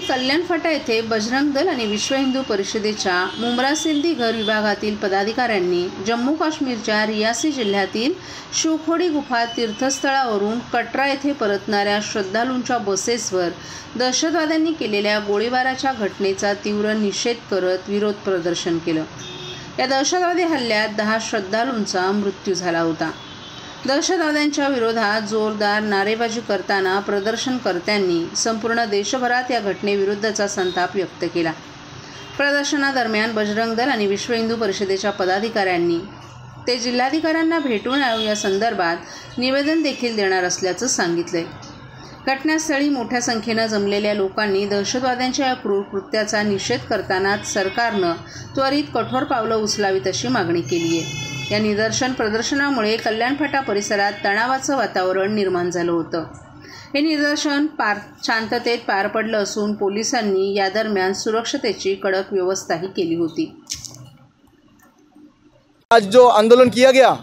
कल्याणफाटा येथे बजरंग दल आणि विश्व हिंदू परिषदेच्या मुंब्रा सिंधी घर विभागातील पदाधिकाऱ्यांनी जम्मू काश्मीरच्या रियासी जिल्ह्यातील शिवखोडी गुफा तीर्थस्थळावरून कटरा येथे परतणाऱ्या श्रद्धालूंच्या बसेसवर दहशतवाद्यांनी केलेल्या गोळीबाराच्या घटनेचा तीव्र निषेध करत विरोध प्रदर्शन केलं। या दहशतवादी हल्ल्यात 10 श्रद्धालूंचा मृत्यू झाला होता। दहशतवाद्यांच्या विरोधात जोरदार नारेबाजी करताना प्रदर्शनकर्त्यांनी संपूर्ण देशभरात या घटनेविरुद्धचा संताप व्यक्त केला। प्रदर्शनादरम्यान बजरंग दल आणि विश्व हिंदू परिषदेच्या पदाधिकाऱ्यांनी ते जिल्हाधिकाऱ्यांना भेटून या संदर्भात निवेदन देखील देणार असल्याचं सांगितलंय। घटनास्थळी मोठ्या संख्येनं जमलेल्या लोकांनी दहशतवाद्यांच्या या क्रूर कृत्याचा निषेध करतानाच सरकारनं त्वरित कठोर पावलं उचलावीत अशी मागणी केली आहे। या निदर्शन प्रदर्शनामुळे कल्याणफाटा परिसरात तणावाचं वातावरण निर्माण झालं होतं। हे निदर्शन शांततेत पार पडलं असून पोलिसांनी या दरम्यान सुरक्षतेची कडक व्यवस्थाही केली होती। आज जो आंदोलन किया गया,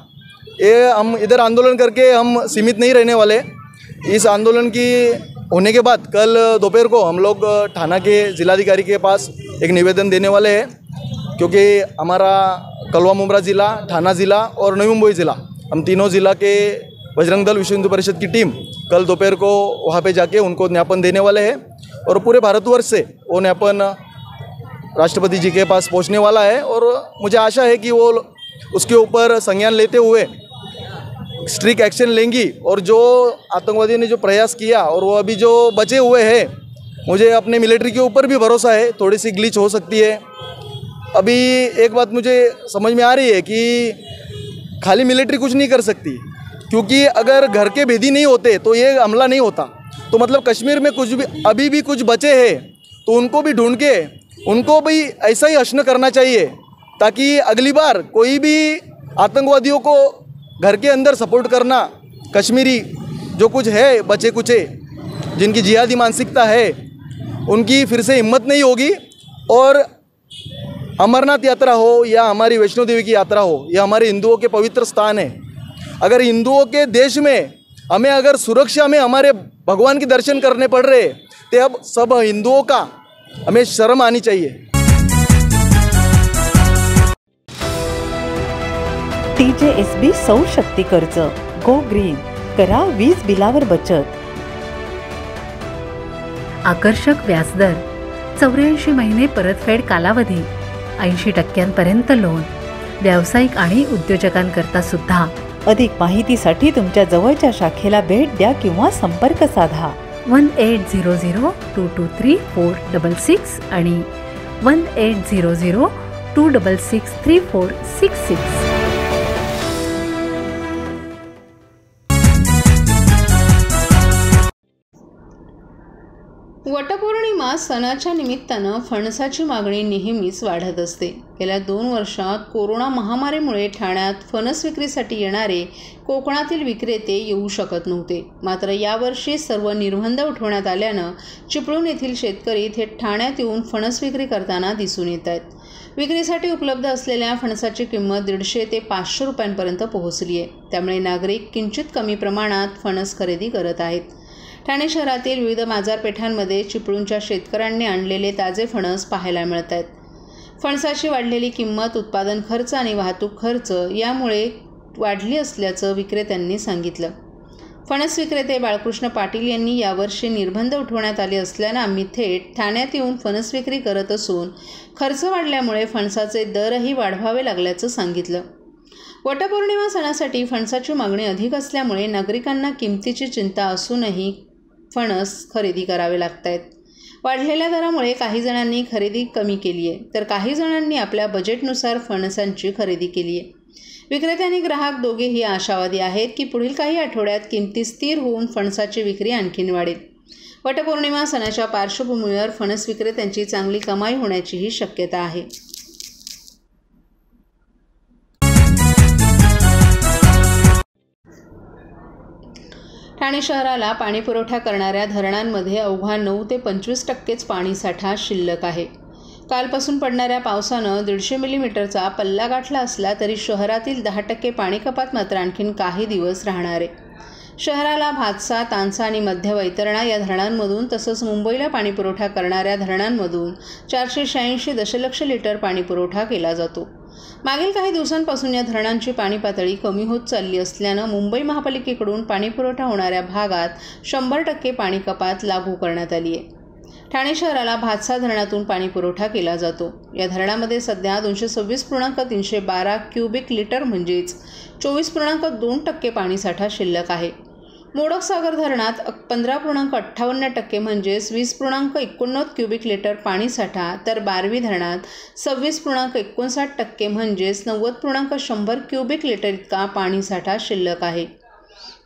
ये हम इधर आंदोलन करके हम सीमित नहीं रहने वाले। इस आंदोलन की होने के बाद कल दोपहर को हम लोग थाना के जिलाधिकारी के पास एक निवेदन देने वाले हैं, क्योंकि हमारा कलवा मुंब्रा ज़िला, थाना ज़िला और नवी मुंबई ज़िला, हम तीनों ज़िला के बजरंग दल विश्व हिंदू परिषद की टीम कल दोपहर को वहाँ पे जाके उनको ज्ञापन देने वाले हैं और पूरे भारतवर्ष से वो ज्ञापन राष्ट्रपति जी के पास पहुँचने वाला है। और मुझे आशा है कि वो उसके ऊपर संज्ञान लेते हुए स्ट्रिक्ट एक्शन लेंगी। और जो आतंकवादियों ने जो प्रयास किया और वो अभी जो बचे हुए हैं, मुझे अपने मिलिट्री के ऊपर भी भरोसा है। थोड़ी सी ग्लिच हो सकती है। अभी एक बात मुझे समझ में आ रही है कि खाली मिलिट्री कुछ नहीं कर सकती, क्योंकि अगर घर के भेदी नहीं होते तो ये हमला नहीं होता। तो मतलब कश्मीर में कुछ भी अभी भी कुछ बचे हैं तो उनको भी ढूंढ के उनको भी ऐसा ही हश्न करना चाहिए, ताकि अगली बार कोई भी आतंकवादियों को घर के अंदर सपोर्ट करना, कश्मीरी जो कुछ है बचे कुचे जिनकी जिहादी मानसिकता है, उनकी फिर से हिम्मत नहीं होगी। और अमरनाथ यात्रा हो या हमारी वैष्णो देवी की यात्रा हो, यह हमारे हिंदुओं के पवित्र स्थान है। अगर हिंदुओं के देश में हमें अगर सुरक्षा में हमारे भगवान के दर्शन करने पड़ रहे, तो अब सब हिंदुओं का हमें शर्म आनी चाहिए। TJSB सौर शक्ती कर्ज, गो ग्रीन, करा वीज बिलावर बचत। आकर्षक व्याजदर, 84 महिने परतफेड कालावधी, 80% लोन, व्यावसायिक आणि उद्योजकांकरता सुद्धा। अधिक माहितीसाठी तुमच्या जवळच्या शाखेला भेट द्या किंवा संपर्क साधा 1800-223-466 आणि 1800-266-3466। वटपौर्णिमा सणाच्या निमित्तानं फणसाची मागणी नेहमीच वाढत असते। गेल्या 2 वर्षात कोरोना महामारीमुळे ठाण्यात फणस विक्रीसाठी येणारे कोकणातील विक्रेते येऊ शकत नव्हते। मात्र यावर्षी सर्व निर्बंध उठवण्यात आल्यानं चिपळूण येथील शेतकरी थेट ठाण्यात येऊन फणस विक्री करताना दिसून येत आहेत। विक्रीसाठी उपलब्ध असलेल्या फणसाची किंमत 150 ते 500 रुपयांपर्यंत पोहोचली आहे। त्यामुळे नागरिक किंचित कमी प्रमाणात फणस खरेदी करत आहेत। ठाणे शहरातील विविध बाजारपेठांमध्ये चिपळूणच्या शेतकऱ्यांनी आणलेले ताजे फणस पाहायला मिळत आहेत। फणसाची वाढलेली किंमत, उत्पादन खर्च आणि वाहतूक खर्च यामुळे वाढली असल्याचं विक्रेत्यांनी सांगितलं। फणस विक्रेते बाळकृष्ण पाटील यांनी यावर्षी निर्बंध उठवण्यात आले असल्यानं आम्ही थेट ठाण्यात येऊन फणस विक्री करत असून खर्च वाढल्यामुळे फणसाचे दरही वाढवावे लागल्याचं सांगितलं। वटपौर्णिमा सणासाठी फणसाची मागणी अधिक असल्यामुळे नागरिकांना किमतीची चिंता असूनही फणस खरेदी करावे लागत आहेत। वाढलेल्या दरामुळे काही जणांनी खरेदी कमी केली आहे, तर काही जणांनी आपल्या बजेटनुसार फणसांची खरेदी केली आहे। विक्रेते आणि ग्राहक दोघेही आशावादी आहेत की पुढील काही आठवड्यात किमती स्थिर होऊन फणसाची विक्री आणखीन वाढेल। वटपौर्णिमा सणाच्या पार्श्वभूमीवर फणस विक्रेत्यांची चांगली कमाई होण्याचीही शक्यता आहे। ठाणे शहराला पाणीपुरवठा करणाऱ्या धरणांमध्ये अवघा 9 ते 25% पाणीसाठा शिल्लक आहे। कालपासून पडणाऱ्या पावसानं 150 मिलीमीटरचा पल्ला गाठला असला तरी शहरातील 10% पाणी कपात मात्र आणखीन काही दिवस राहणार आहे। शहराला भातसा, तानसा आणि मध्य वैतरणा या धरणांमधून तसंच मुंबईला पाणीपुरवठा करणाऱ्या धरणांमधून 486 दशलक्ष लिटर पाणीपुरवठा केला जातो. मागील काही दिवसांपासून या धरणांची पाणी पातळी कमी होत चालली असल्यानं मुंबई महापालिकेकडून पाणीपुरवठा होणाऱ्या भागात 100% पाणी कपात लागू करण्यात आली आहे. ठाणे शहराला भातसा धरणातून पाणीपुरवठा केला जातो. या धरणामध्ये सध्या 226.312 क्युबिक लिटर म्हणजेच 24.2% पाणीसाठा शिल्लक आहे. मोडकसागर धरणात 15.58% म्हणजेच 20.89 क्युबिक लिटर पाणीसाठा, तर बारवी धरणात 26.59% म्हणजेच 90.100 क्युबिक लिटर इतका पाणीसाठा शिल्लक आहे.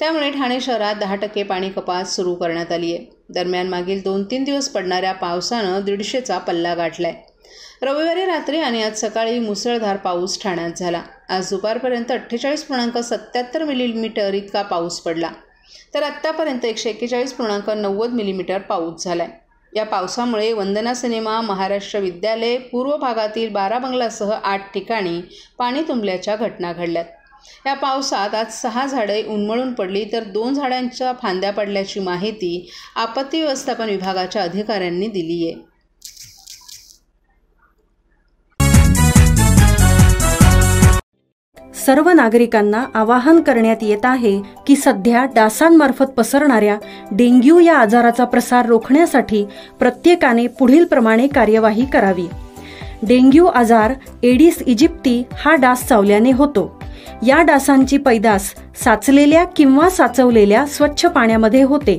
त्यामुळे ठाणे शहरात 10% पाणी कपात सुरू करण्यात आली आहे. दरम्यान मागील 2-3 दिवस पडणाऱ्या पावसानं 150चा पल्ला गाठलाय. रविवारी रात्री आणि आज सकाळी मुसळधार पाऊस ठाण्यात झाला. आज दुपारपर्यंत 48.77 मिलीमीटर इतका पाऊस पडला, तर आत्तापर्यंत 141.90 मिलीमीटर पाऊस झालाय. या पावसामुळे वंदना सिनेमा, महाराष्ट्र विद्यालय, पूर्व भागातील 12 बंगलासह 8 ठिकाणी पाणी तुंबल्याच्या घटना घडल्यात. या पावसात आज 6 झाडे उन्मळून पडली, तर 2 झाडांच्या फांद्या पडल्याची माहिती आपत्ती व्यवस्थापन विभागाच्या अधिकाऱ्यांनी दिली आहे. सर्व नागरिकांना आवाहन करण्यात येत आहे की सध्या डासांमार्फत पसरणाऱ्या डेंग्यू या आजाराचा प्रसार रोखण्यासाठी प्रत्येकाने पुढील प्रमाणे कार्यवाही करावी. डेंग्यू आजार एडिस इजिप्ती हा डास चावल्याने होतो. या डासांची पैदास साचलेल्या किंवा साचवलेल्या स्वच्छ पाण्यामध्ये होते.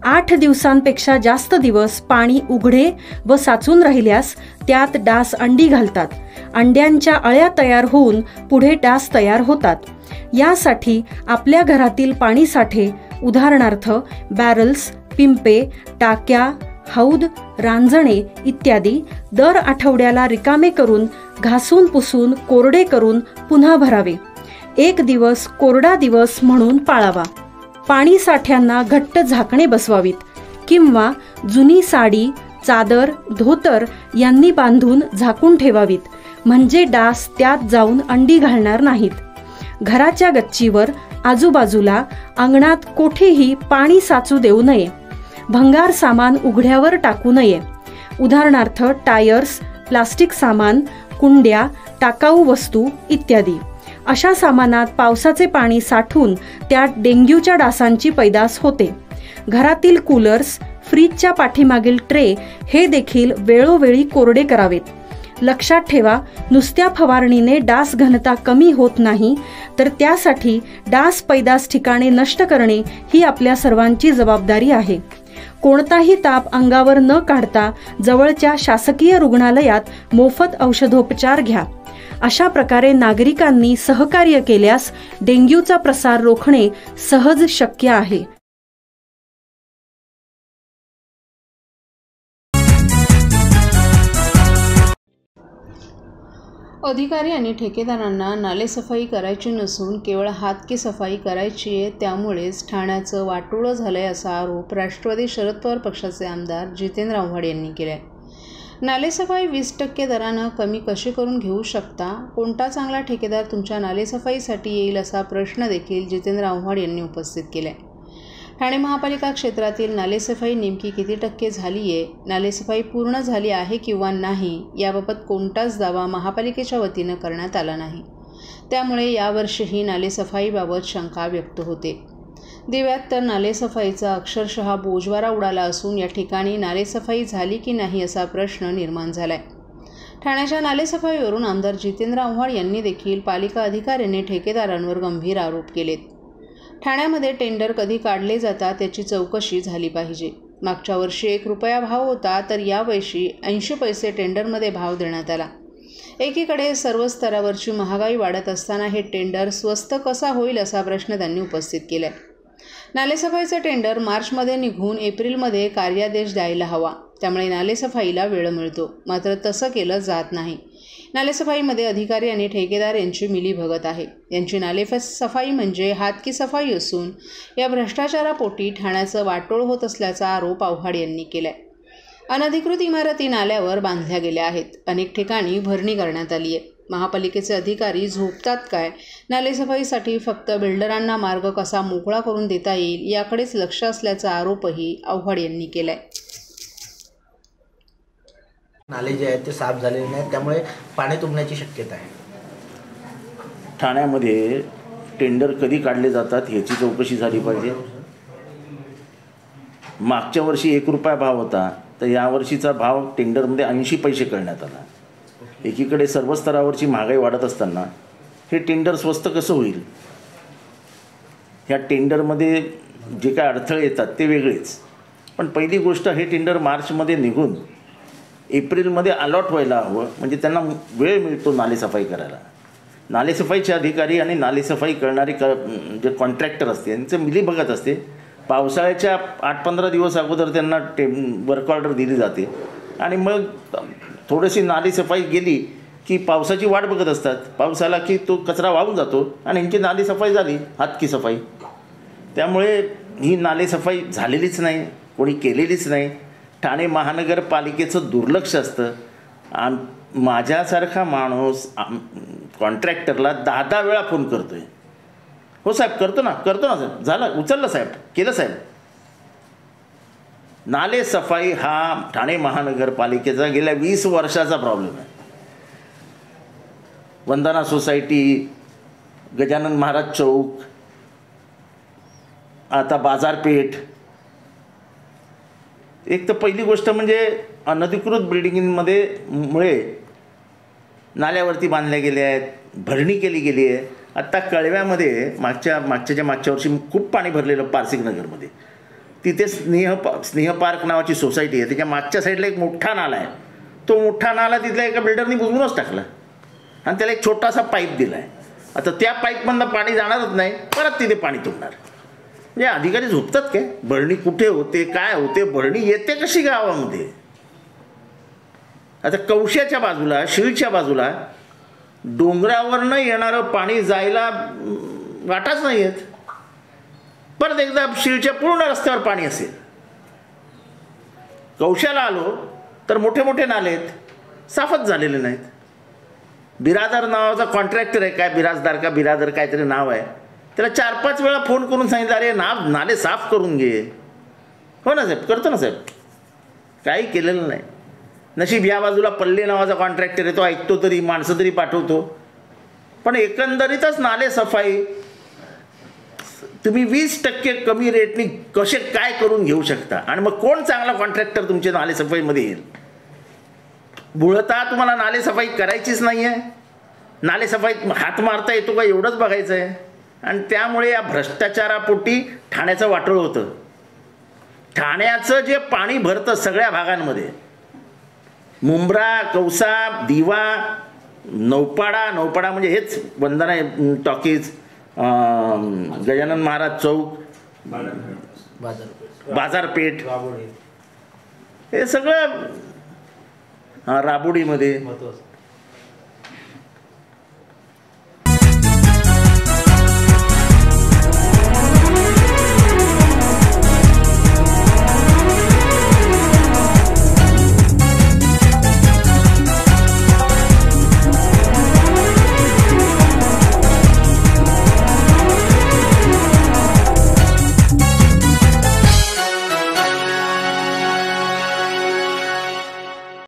8 दिवसांपेक्षा जास्त दिवस पाणी उघडे व साचून राहिल्यास त्यात डास अंडी घालतात. अंड्यांच्या अळ्या तयार होऊन पुढे डास तयार होतात. यासाठी आपल्या घरातील पाणी साठे, उदाहरणार्थ बॅरल्स, पिंपे, टाक्या, हौद, रांजणे इत्यादी दर आठवड्याला रिकामे करून घासून पुसून कोरडे करून पुन्हा भरावे. 1 दिवस कोरडा दिवस म्हणून पाळावा. पाणी साठ्यांना घट्ट झाकणे बसवावीत किंवा जुनी साडी, चादर, धोतर यांनी बांधून झाकून ठेवावीत, म्हणजे डास त्यात जाऊन अंडी घालणार नाहीत. घराच्या गच्चीवर, आजूबाजूला, अंगणात कोठेही पाणी साचू देऊ नये. भंगार सामान उघड्यावर टाकू नये. उदाहरणार्थ टायर्स, प्लास्टिक सामान, कुंड्या, टाकाऊ वस्तू इत्यादी. अशा सामानात पावसाचे पाणी साठून त्यात डेंग्यूच्या डासांची पैदास होते. घरातील कूलर्स, फ्रीजच्या पाठीमागील ट्रे हे देखील वेळोवेळी कोरडे करावेत. लक्षात ठेवा, नुसत्या फवारणीने डास घनता कमी होत नाही, तर त्यासाठी डास पैदास ठिकाणे नष्ट करणे ही आपल्या सर्वांची जबाबदारी आहे. कोणताही ताप अंगावर न काढता जवळच्या शासकीय रुग्णालयात मोफत औषधोपचार घ्या. अशा प्रकारे नागरिकांनी सहकार्य केल्यास डेंग्यूचा प्रसार रोखणे सहज शक्य आहे. अधिकारी आणि ठेकेदारांना नालेसफाई करायची नसून केवळ हातकी सफाई करायची आहे, त्यामुळेच ठाण्याचं वाटोळं झालंय असा आरोप राष्ट्रवादी शरद पवार पक्षाचे आमदार जितेंद्र आव्हाड यांनी केलाय. नालेसफाई 20% दरानं कमी कशी करून घेऊ शकता? कोणता चांगला ठेकेदार तुमच्या नालेसफाईसाठी येईल असा प्रश्न देखील जितेंद्र आव्हाड यांनी उपस्थित केलाय. ठाणे महापालिका क्षेत्रातील नालेसफाई नेमकी किती टक्के झाली आहे, नालेसफाई पूर्ण झाली आहे किंवा नाही याबाबत कोणताच दावा महापालिकेच्या वतीनं करण्यात आला नाही. त्यामुळे यावर्षीही नालेसफाईबाबत शंका व्यक्त होते. दिव्यात तर नालेसफाईचा अक्षरशः बोजवारा उडाला असून या ठिकाणी नालेसफाई झाली की नाही असा प्रश्न निर्माण झालाय. ठाण्याच्या नालेसफाईवरून आमदार जितेंद्र आव्हाड यांनी देखील पालिका अधिकाऱ्यांनी ठेकेदारांवर गंभीर आरोप केलेत. ठाण्यामध्ये टेंडर कधी काढले जातात त्याची चौकशी झाली पाहिजे. मागच्या वर्षी 1 रुपया भाव होता, तर यावर्षी 80 पैसे टेंडरमध्ये भाव देण्यात आला. एकीकडे सर्व स्तरावरची महागाई वाढत असताना हे टेंडर स्वस्त कसा होईल असा प्रश्न त्यांनी उपस्थित केला. नालेसफाईचं टेंडर मार्चमध्ये निघून एप्रिलमध्ये कार्यादेश द्यायला हवा, त्यामुळे नालेसफाईला वेळ मिळतो. मात्र तसं केलं जात नाही. नालेसफाईमध्ये अधिकारी आणि ठेकेदार यांची मिलीभगत आहे. यांची नालेसफाई म्हणजे हातकी सफाई असून या भ्रष्टाचारापोटी ठाण्याचं वाटोळ होत असल्याचा आरोप आव्हाड यांनी केलाय. अनधिकृत इमारती नाल्यावर बांधल्या गेल्या आहेत. अनेक ठिकाणी भरणी करण्यात आली आहे. महापालिकेचे अधिकारी झोपतात काय? नालेसफाईसाठी फक्त बिल्डरांना मार्ग कसा मोकळा करून देता येईल याकडेच लक्ष असल्याचा आरोपही आव्हाड यांनी केलाय. नाले जे आहेत ते साफ झालेले नाहीत, त्यामुळे पाणी तुंबण्याची शक्यता आहे. ठाण्यामध्ये टेंडर कधी काढले जातात ह्याची चौकशी झाली पाहिजे. मागच्या वर्षी 1 रुपया भाव होता, तर यावर्षीचा भाव टेंडरमध्ये 80 पैसे करण्यात आला. एकीकडे सर्व स्तरावरची महागाई वाढत असताना हे टेंडर स्वस्त कसं होईल? ह्या टेंडरमध्ये जे काय अडथळे येतात ते वेगळेच. पण पहिली गोष्ट, हे टेंडर मार्चमध्ये निघून एप्रिलमध्ये अलॉट व्हायला हवं, म्हणजे त्यांना वेळ मिळतो नालेसफाई करायला. नालेसफाईचे अधिकारी आणि नालेसफाई करणारे जे कॉन्ट्रॅक्टर असते यांचं मिलीभगत असते. पावसाळ्याच्या 8-15 दिवस अगोदर त्यांना वर्क ऑर्डर दिली जाते आणि मग थोडीशी नालेसफाई गेली की पावसाची वाट बघत असतात. पाऊस आला की तो कचरा वाहून जातो आणि यांची नालेसफाई झाली, हातकी सफाई. त्यामुळे ही नालेसफाई झालेलीच नाही, कोणी केलेलीच नाही. ठाणे महानगरपालिकेचं दुर्लक्ष असतं. माझ्यासारखा माणूस कॉन्ट्रॅक्टरला 10 वेळा फोन करतो आहे. हो साहेब, करतो ना साहेब, झालं, उचललं साहेब, केलं साहेब. नालेसफाई हा ठाणे महानगरपालिकेचा गेल्या 20 वर्षाचा प्रॉब्लेम आहे. वंदना सोसायटी, गजानन महाराज चौक, आता बाजारपेठ. एक तर पहिली गोष्ट म्हणजे अनधिकृत बिल्डिंगमध्ये मुळे नाल्यावरती बांधल्या गेल्या आहेत, भरणी केली गेली आहे. आत्ता कळव्यामध्ये मागच्या वर्षी खूप पाणी भरलेलं पारसिकनगरमध्ये. तिथे स्नेह पार्क नावाची सोसायटी आहे, त्याच्या मागच्या साईडला एक मोठा नाला आहे. तो मोठा नाला तिथल्या एका बिल्डरनी बुजवूनच टाकला आणि त्याला एक छोटासा पाईप दिला आहे. आता त्या पाईपमधनं पाणी जाणारच नाही, परत तिथे पाणी तुंबणार. म्हणजे अधिकारी झोपतात काय? भरणी कुठे होते, काय होते, भरणी येते कशी गावामध्ये? आता कवश्याच्या बाजूला, शिळच्या बाजूला डोंगरावरनं येणारं पाणी जायला वाटाच नाही आहेत. परत एकदा शिळच्या पूर्ण रस्त्यावर पाणी असेल. कवश्याला आलो तर मोठे मोठे नाले आहेत, साफच झालेले नाहीत. बिरादर नावाचा कॉन्ट्रॅक्टर आहे, काय बिराजदार का बिरादर काहीतरी नाव आहे, त्याला 4-5 वेळा फोन करून सांगितलं, अरे नाले साफ करून घे. हो ना साहेब, करतो ना साहेब. काही केलेलं नाही. नशीब या बाजूला पल्ले नावाचा कॉन्ट्रॅक्टर आहे, तो ऐकतो तरी, माणसं तरी पाठवतो. पण एकंदरीतच नालेसफाई तुम्ही 20% कमी रेटनी कसे काय करून घेऊ शकता? आणि मग कोण चांगला कॉन्ट्रॅक्टर तुमच्या नालेसफाईमध्ये येईल? मुळतः तुम्हाला नालेसफाई करायचीच नाही आहे. नालेसफाईत हात मारता येतो का एवढंच बघायचं आहे. आणि त्यामुळे या भ्रष्टाचारापोटी ठाण्याचं वाटोळं होतं. ठाण्याचं जे पाणी भरतं सगळ्या भागांमध्ये, मुंब्रा, कौसा, दिवा, नौपाडा म्हणजे हेच वंदना टॉकीज, गजानन महाराज चौक, बाजारपेठ, हे सगळं राबोडीमध्ये